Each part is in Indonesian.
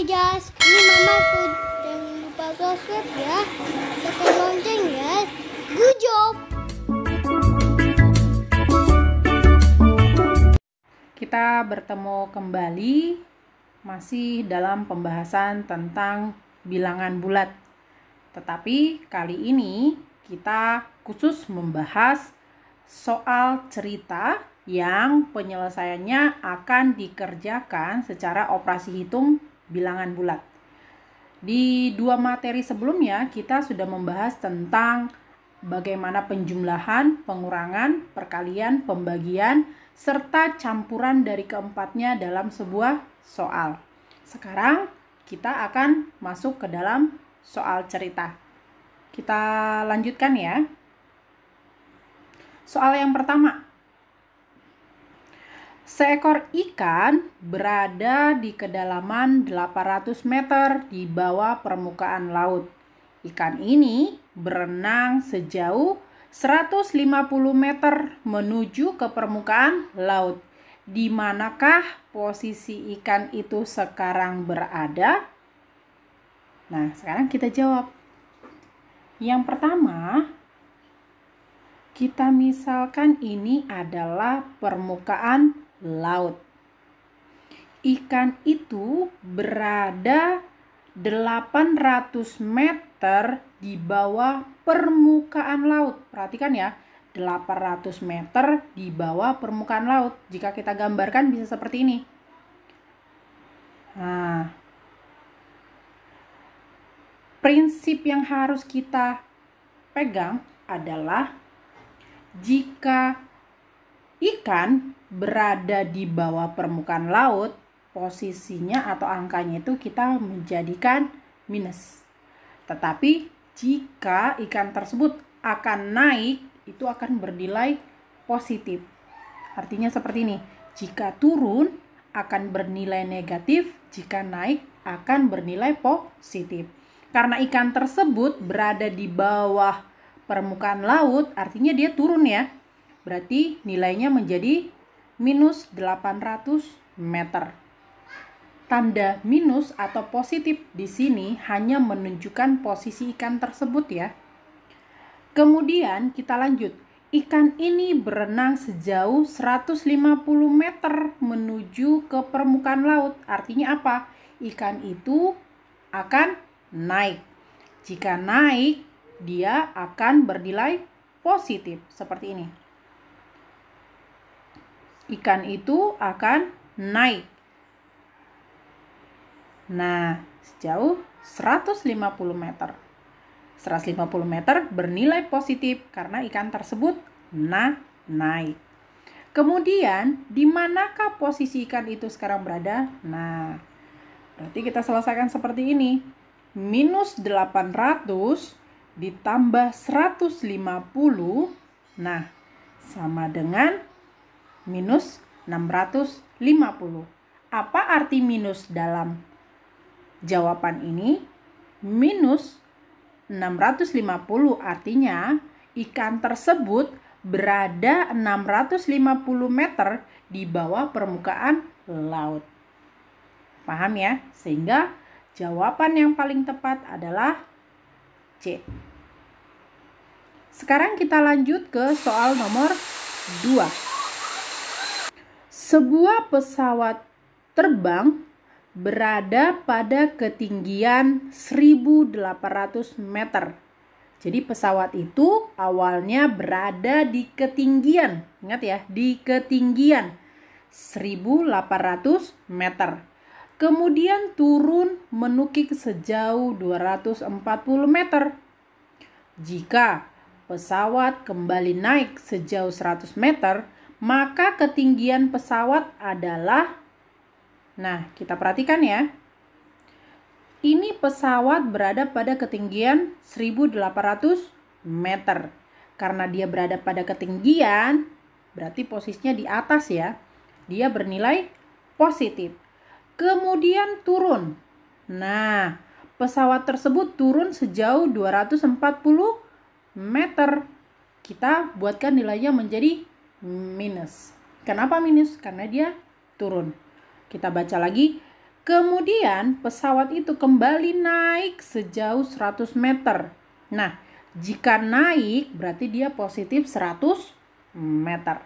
Hai guys, ini mama tuh jangan lupa subscribe ya, tekan lonceng ya. Good job. Kita bertemu kembali masih dalam pembahasan tentang bilangan bulat. Tetapi kali ini kita khusus membahas soal cerita yang penyelesaiannya akan dikerjakan secara operasi hitung bilangan bulat. Di dua materi sebelumnya kita sudah membahas tentang bagaimana penjumlahan, pengurangan, perkalian, pembagian, serta campuran dari keempatnya dalam sebuah soal. Sekarang kita akan masuk ke dalam soal cerita. Kita lanjutkan ya. Soal yang pertama. Seekor ikan berada di kedalaman 800 meter di bawah permukaan laut. Ikan ini berenang sejauh 150 meter menuju ke permukaan laut. Di manakah posisi ikan itu sekarang berada? Nah, sekarang kita jawab. Yang pertama, kita misalkan ini adalah permukaan laut. Ikan itu berada 800 meter di bawah permukaan laut. Perhatikan ya, 800 meter di bawah permukaan laut. Jika kita gambarkan bisa seperti ini. Nah, prinsip yang harus kita pegang adalah jika ikan berada di bawah permukaan laut, posisinya atau angkanya itu kita menjadikan minus. Tetapi jika ikan tersebut akan naik, itu akan bernilai positif. Artinya seperti ini, jika turun akan bernilai negatif, jika naik akan bernilai positif. Karena ikan tersebut berada di bawah permukaan laut, artinya dia turun ya. Berarti nilainya menjadi minus 800 meter. Tanda minus atau positif di sini hanya menunjukkan posisi ikan tersebut ya. Kemudian kita lanjut. Ikan ini berenang sejauh 150 meter menuju ke permukaan laut. Artinya apa? Ikan itu akan naik. Jika naik, dia akan bernilai positif seperti ini. Ikan itu akan naik. Nah, sejauh 150 meter. 150 meter bernilai positif karena ikan tersebut naik. Kemudian, di manakah posisi ikan itu sekarang berada? Nah, berarti kita selesaikan seperti ini. Minus 800 ditambah 150, nah, sama dengan minus 650. Apa arti minus dalam jawaban ini? Minus 650 artinya ikan tersebut berada 650 meter di bawah permukaan laut. Paham ya? Sehingga jawaban yang paling tepat adalah C. Sekarang kita lanjut ke soal nomor 2. Sebuah pesawat terbang berada pada ketinggian 1.800 meter. Jadi pesawat itu awalnya berada di ketinggian, ingat ya, di ketinggian 1.800 meter. Kemudian turun menukik sejauh 240 meter. Jika pesawat kembali naik sejauh 100 meter, maka ketinggian pesawat adalah, nah kita perhatikan ya, ini pesawat berada pada ketinggian 1.800 meter. Karena dia berada pada ketinggian, berarti posisinya di atas ya, dia bernilai positif. Kemudian turun, nah pesawat tersebut turun sejauh 240 meter. Kita buatkan nilainya menjadi minus. Kenapa minus? Karena dia turun. Kita baca lagi. Kemudian pesawat itu kembali naik sejauh 100 meter. Nah, jika naik berarti dia positif 100 meter.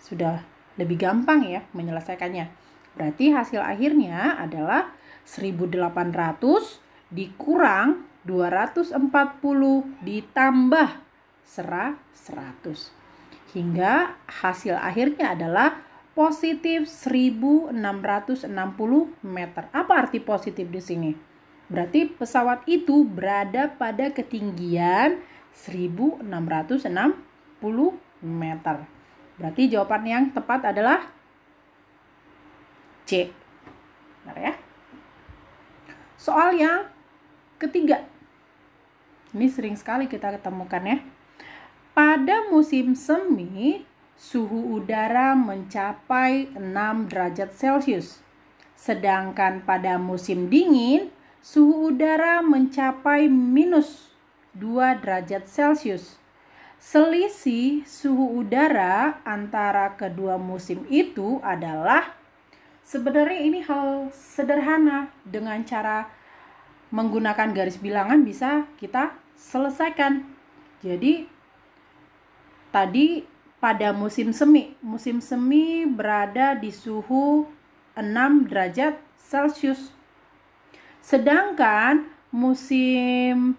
Sudah lebih gampang ya menyelesaikannya. Berarti hasil akhirnya adalah 1800 dikurang 240 ditambah 100. Hingga hasil akhirnya adalah positif 1660 meter. Apa arti positif di sini? Berarti pesawat itu berada pada ketinggian 1660 meter. Berarti jawaban yang tepat adalah C. Benar ya? Soal yang ketiga. Ini sering sekali kita ketemukan ya. Pada musim semi, suhu udara mencapai 6 derajat Celcius. Sedangkan pada musim dingin, suhu udara mencapai minus 2 derajat Celcius. Selisih suhu udara antara kedua musim itu adalah, sebenarnya ini hal sederhana, dengan cara menggunakan garis bilangan bisa kita selesaikan. Jadi tadi pada musim semi berada di suhu 6 derajat Celcius. Sedangkan musim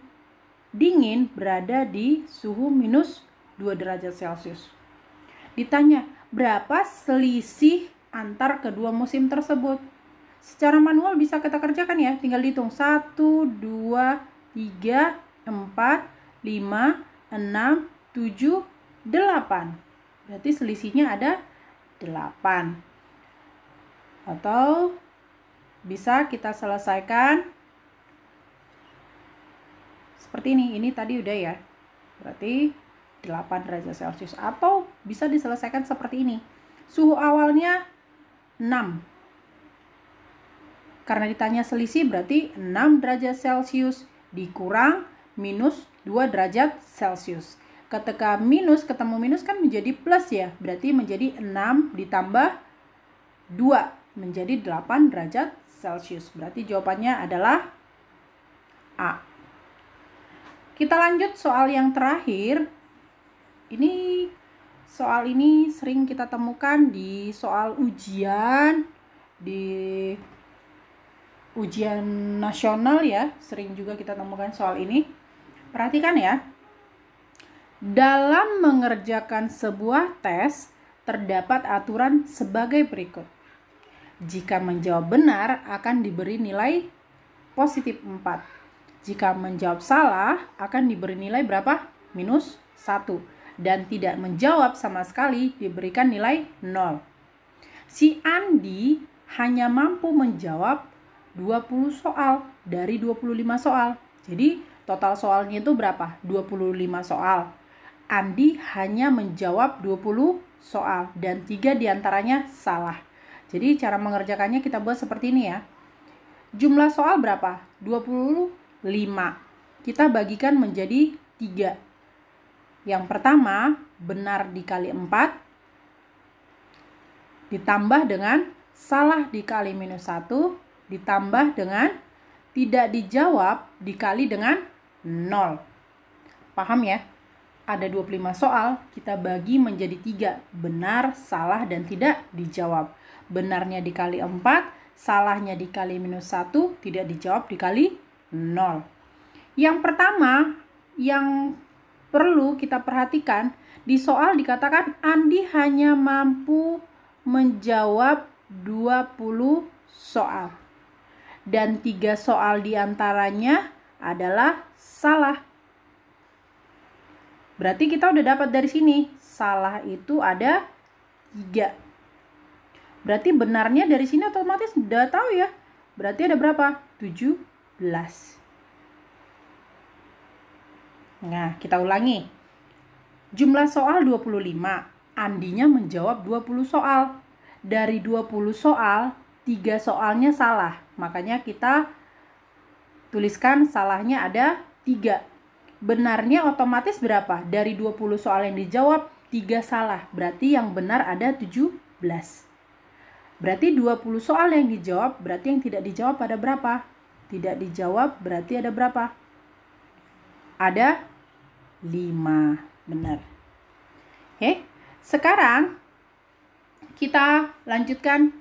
dingin berada di suhu minus 2 derajat Celcius. Ditanya, berapa selisih antar kedua musim tersebut? Secara manual bisa kita kerjakan ya, tinggal dihitung 1, 2, 3, 4, 5, 6, 7, 8. Berarti selisihnya ada 8. Atau bisa kita selesaikan seperti ini. Ini tadi udah ya. Berarti 8 derajat Celcius. Atau bisa diselesaikan seperti ini. Suhu awalnya 6. Karena ditanya selisih berarti 6 derajat Celcius dikurang minus 2 derajat Celcius. Ketika minus ketemu minus kan menjadi plus ya. Berarti menjadi 6 ditambah 2 menjadi 8 derajat Celcius. Berarti jawabannya adalah A. Kita lanjut soal yang terakhir. Soal ini sering kita temukan di soal ujian, di ujian nasional ya. Sering juga kita temukan soal ini. Perhatikan ya. Dalam mengerjakan sebuah tes, terdapat aturan sebagai berikut. Jika menjawab benar, akan diberi nilai positif 4. Jika menjawab salah, akan diberi nilai berapa? Minus 1. Dan tidak menjawab sama sekali, diberikan nilai 0. Si Andi hanya mampu menjawab 20 soal dari 25 soal. Jadi, total soalnya itu berapa? 25 soal. Andi hanya menjawab 20 soal dan 3 diantaranya salah. Jadi cara mengerjakannya kita buat seperti ini ya. Jumlah soal berapa? 25. Kita bagikan menjadi 3. Yang pertama, benar dikali 4 ditambah dengan salah dikali minus 1 ditambah dengan tidak dijawab dikali dengan 0. Paham ya? Ada 25 soal, kita bagi menjadi 3. Benar, salah, dan tidak dijawab. Benarnya dikali 4, salahnya dikali minus 1, tidak dijawab dikali 0. Yang pertama, yang perlu kita perhatikan, di soal dikatakan Andi hanya mampu menjawab 20 soal. Dan 3 soal diantaranya adalah salah. Berarti kita udah dapat dari sini. Salah itu ada 3. Berarti benarnya dari sini otomatis udah tahu ya. Berarti ada berapa? 17. Nah, kita ulangi. Jumlah soal 25. Andinya menjawab 20 soal. Dari 20 soal, 3 soalnya salah. Makanya kita tuliskan salahnya ada 3. Benarnya otomatis berapa? Dari 20 soal yang dijawab, 3 salah. Berarti yang benar ada 17. Berarti 20 soal yang dijawab, berarti yang tidak dijawab ada berapa? Tidak dijawab berarti ada berapa? Ada 5. Benar. Oke, sekarang kita lanjutkan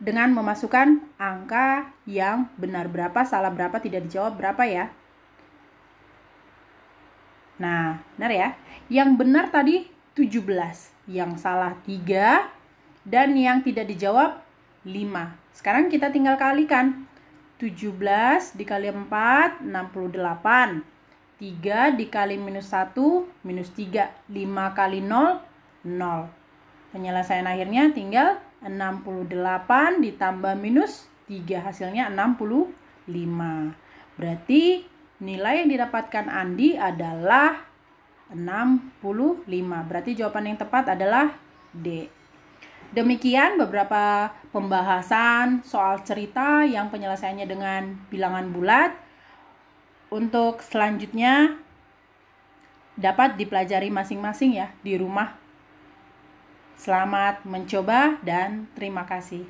dengan memasukkan angka yang benar berapa, salah berapa, tidak dijawab berapa ya. Nah, benar ya. Yang benar tadi 17, yang salah 3, dan yang tidak dijawab 5. Sekarang kita tinggal kalikan. 17 dikali 4, 68. 3 dikali minus 1, minus 3. 5 kali 0, 0. Penyelesaian akhirnya tinggal 68 ditambah minus 3. Hasilnya 65. Berarti nilai yang didapatkan Andi adalah 65. Berarti jawaban yang tepat adalah D. Demikian beberapa pembahasan soal cerita yang penyelesaiannya dengan bilangan bulat. Untuk selanjutnya dapat dipelajari masing-masing ya di rumah. Selamat mencoba dan terima kasih.